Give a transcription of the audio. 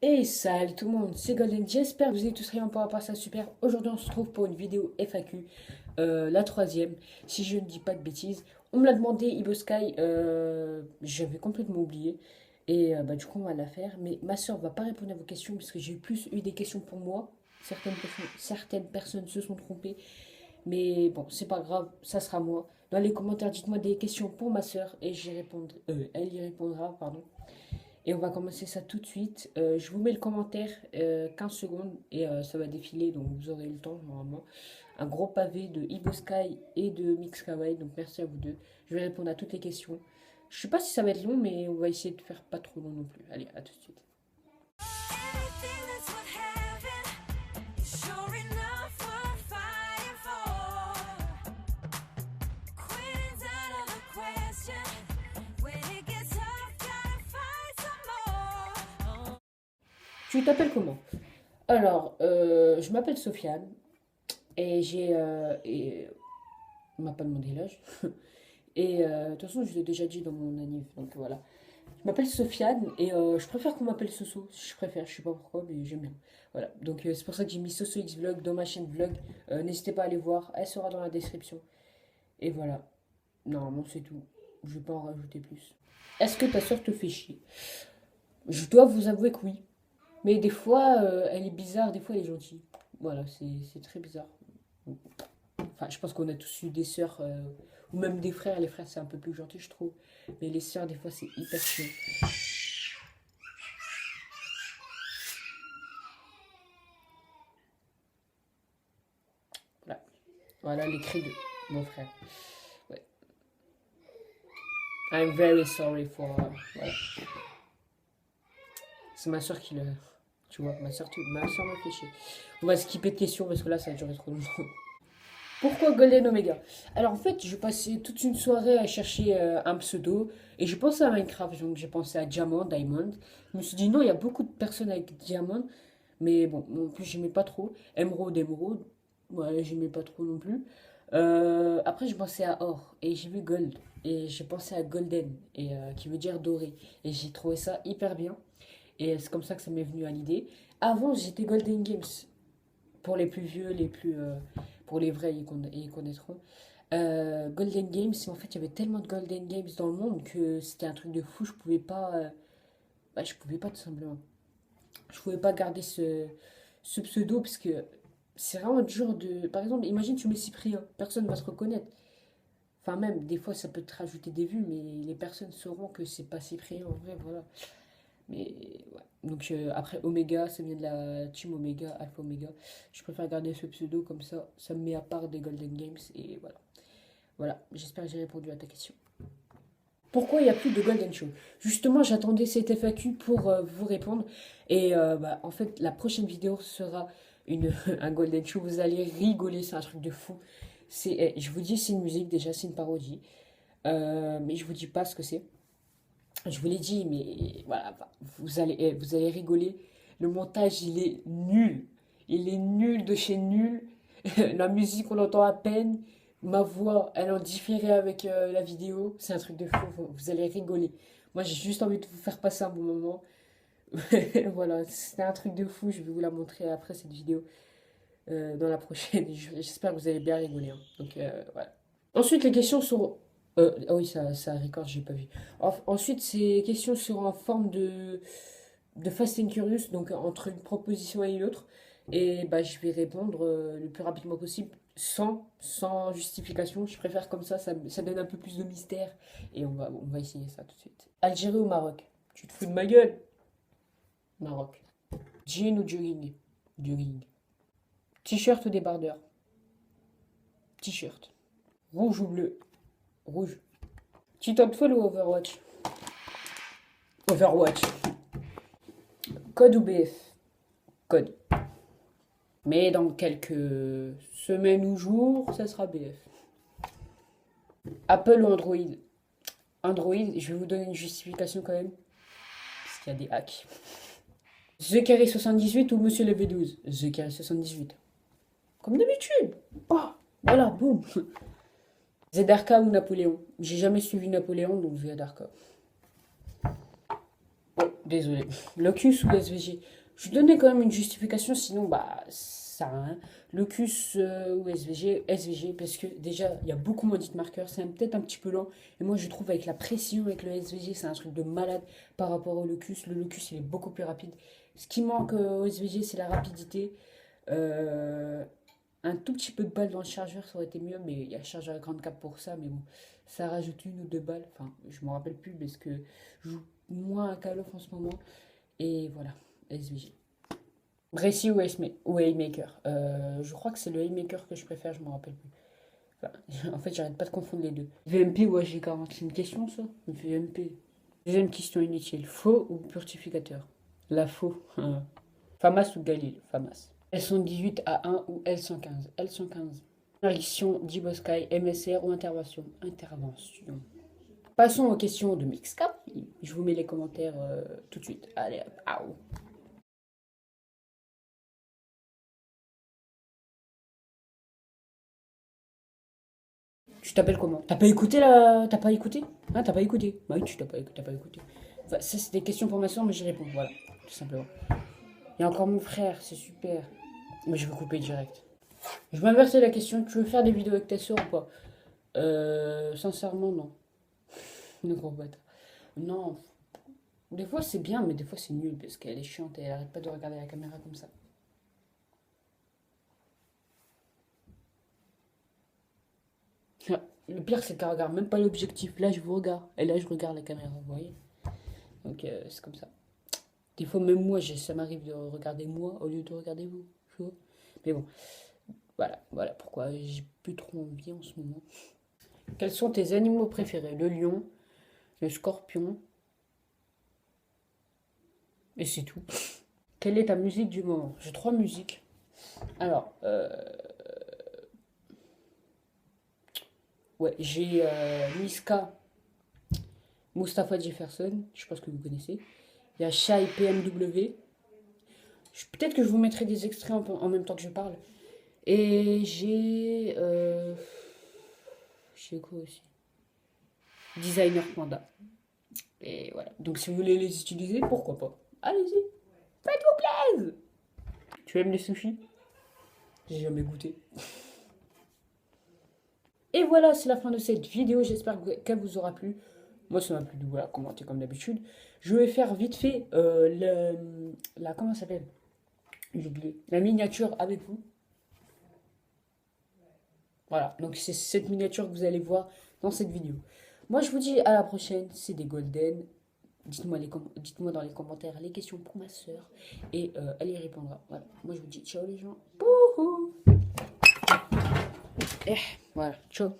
Et salut tout le monde, c'est Golden, j'espère que vous êtes tous réunis pour rapport à ça super. Aujourd'hui on se retrouve pour une vidéo FAQ, la troisième, si je ne dis pas de bêtises. On me l'a demandé, Ibosky, j'avais complètement oublié. Et du coup on va la faire, mais ma soeur va pas répondre à vos questions parce que j'ai plus eu des questions pour moi. Certaines personnes se sont trompées, mais bon, c'est pas grave, ça sera moi. Dans les commentaires, dites-moi des questions pour ma soeur et elle y répondra, pardon. Et on va commencer ça tout de suite. Je vous mets le commentaire 15 secondes et ça va défiler, donc vous aurez le temps normalement. Un gros pavé de Ibosky et de Mixkawaii, donc merci à vous deux. Je vais répondre à toutes les questions. Je sais pas si ça va être long, mais on va essayer de faire pas trop long non plus. Allez, à tout de suite. Tu t'appelles comment? Alors, je m'appelle Sofiane et on m'a pas demandé l'âge. Et de toute façon, je l'ai déjà dit dans mon anniv, donc voilà. Je m'appelle Sofiane et je préfère qu'on m'appelle Soso. Je préfère, je sais pas pourquoi, mais j'aime bien. Voilà, donc c'est pour ça que j'ai mis Soso X Vlog dans ma chaîne vlog. N'hésitez pas à aller voir, elle sera dans la description. Et voilà, normalement c'est tout. Je vais pas en rajouter plus. Est-ce que ta soeur te fait chier? Je dois vous avouer que oui. Mais des fois, elle est bizarre, des fois elle est gentille. Voilà, c'est très bizarre. Enfin, je pense qu'on a tous eu des sœurs, ou même des frères. Les frères, c'est un peu plus gentil, je trouve. Mais les sœurs, des fois, c'est hyper chiant. Voilà, voilà les cris de mon frère. Ouais. I'm very sorry for. Voilà. C'est ma soeur qui le. Tu vois, ma soeur m'a fait chier. On va skipper de questions parce que là, ça a duré trop longtemps. Pourquoi Golden Omega? Alors en fait, je passais toute une soirée à chercher un pseudo et j'ai pensé à Minecraft, donc j'ai pensé à Diamond. Je me suis dit non, il y a beaucoup de personnes avec Diamond, mais bon, en plus j'aimais pas trop. Emerald, ouais, j'aimais pas trop non plus. Après, j'ai pensé à Or et j'ai vu Gold et j'ai pensé à Golden et qui veut dire doré et j'ai trouvé ça hyper bien et c'est comme ça que ça m'est venu à l'idée. Avant, j'étais Golden Games pour les plus vieux, pour les vrais, ils connaîtront. Golden Games, en fait, il y avait tellement de Golden Games dans le monde que c'était un truc de fou. Je pouvais pas tout simplement. Je pouvais pas garder ce pseudo parce que c'est vraiment dur de. Par exemple, imagine tu mets Cyprien, personne va se reconnaître. Enfin, même, des fois, ça peut te rajouter des vues, mais les personnes sauront que c'est pas Cyprien en vrai, voilà. Mais ouais. Donc après Omega, ça vient de la team Omega, Alpha Omega. Je préfère garder ce pseudo comme ça me met à part des Golden Games et voilà. Voilà, j'espère que j'ai répondu à ta question. Pourquoi il n'y a plus de Golden Show? Justement, j'attendais cette FAQ pour vous répondre. Et en fait, la prochaine vidéo sera un Golden Show. Vous allez rigoler, c'est un truc de fou. Je vous dis, c'est une musique, déjà, c'est une parodie. Mais je vous dis pas ce que c'est. Je vous l'ai dit, mais voilà, vous allez rigoler. Le montage, il est nul. Il est nul de chez nul. La musique, on l'entend à peine. Ma voix, elle en différé avec la vidéo. C'est un truc de fou. Vous allez rigoler. Moi, j'ai juste envie de vous faire passer un bon moment. Voilà, c'était un truc de fou. Je vais vous la montrer après cette vidéo dans la prochaine. J'espère que vous allez bien rigoler, hein. Donc, voilà. Ensuite, les questions sont. Ah oui, ça record, j'ai pas vu. Ensuite, ces questions seront en forme de Fast and Curious, donc entre une proposition et une autre. Et bah, je vais répondre le plus rapidement possible, sans justification. Je préfère comme ça donne un peu plus de mystère. Et on va essayer ça tout de suite. Algérie ou Maroc? Tu te fous de ma gueule? Maroc. Jean ou jogging? Jogging. T-shirt ou débardeur? T-shirt. Rouge ou bleu? Rouge. Titanfall ou Overwatch? Overwatch. Code ou BF? Code. Mais dans quelques semaines ou jours, ça sera BF. Apple ou Android? Android, je vais vous donner une justification quand même. Parce qu'il y a des hacks. The Carry 78 ou Monsieur le V12? The Carry 78. Comme d'habitude. Oh, voilà, boum. ZRK ou Napoléon? J'ai jamais suivi Napoléon, donc ZRK. Désolé. Locus ou SVG? Je donnais quand même une justification, sinon, bah, ça sert à rien. Locus ou SVG, SVG, parce que déjà, il y a beaucoup moins de marqueurs, c'est peut-être un petit peu lent. Et moi, je trouve avec la pression, avec le SVG, c'est un truc de malade par rapport au Locus. Le Locus, il est beaucoup plus rapide. Ce qui manque au SVG, c'est la rapidité. Euh, un tout petit peu de balles dans le chargeur, ça aurait été mieux, mais il y a le chargeur à grande cap pour ça, mais bon, ça rajoute une ou deux balles. Enfin, je me rappelle plus parce que je joue moins à Call of en ce moment. Et voilà, SVG. Bracy ou Haymaker. Je crois que c'est le Haymaker que je préfère, je me rappelle plus. Enfin, en fait, j'arrête pas de confondre les deux. VMP ou HG40, c'est une question ça? VMP. Deuxième question inutile. Faux ou purificateur? La faux. Famas ou Galil? Famas. L118A1 ou L115? L115. Direction Dibosky, MSR ou intervention? Intervention. Passons aux questions de Mixcap. Je vous mets les commentaires tout de suite. Allez, hop, Tu t'appelles comment? T'as pas écouté la... T'as pas écouté? Ah, t'as pas écouté? Bah oui, t'as pas écouté. Enfin, ça, c'est des questions pour ma soeur, mais j'y réponds. Voilà, tout simplement. Il y a encore mon frère, c'est super. Mais je vais couper direct. Je vais inverser la question. Tu veux faire des vidéos avec ta soeur ou pas? Sincèrement, non. Ne gros bâtard. Non. Des fois, c'est bien, mais des fois, c'est nul parce qu'elle est chiante et elle arrête pas de regarder la caméra comme ça. Ah, le pire, c'est qu'elle regarde même pas l'objectif. Là, je vous regarde. Et là, je regarde la caméra, vous voyez? Donc, c'est comme ça. Des fois, même moi, ça m'arrive de regarder moi au lieu de regarder vous. Tu vois. Mais bon, voilà pourquoi j'ai plus trop envie en ce moment. Quels sont tes animaux préférés? Le lion, le scorpion, et c'est tout. Quelle est ta musique du moment? J'ai trois musiques. Alors, ouais, j'ai Niska, Mustapha Jefferson, je pense que vous connaissez. Il y a Shai PMW. Peut-être que je vous mettrai des extraits en même temps que je parle. Et j'ai quoi aussi? Designer Panda. Et voilà. Donc si vous voulez les utiliser, pourquoi pas? Allez-y. Faites-vous plaisir. Tu aimes les sushis? J'ai jamais goûté. Et voilà, c'est la fin de cette vidéo. J'espère qu'elle vous aura plu. Moi, ça m'a plu. Voilà, commentez comme d'habitude. Je vais faire vite fait comment ça s'appelle? J'ai oublié. La miniature avec vous. Voilà, donc c'est cette miniature que vous allez voir dans cette vidéo. Moi, je vous dis à la prochaine. C'est des golden. Dites-moi dans les commentaires les questions pour ma soeur. Et elle y répondra. Voilà. Moi, je vous dis ciao les gens. Bouhou. Voilà, ciao.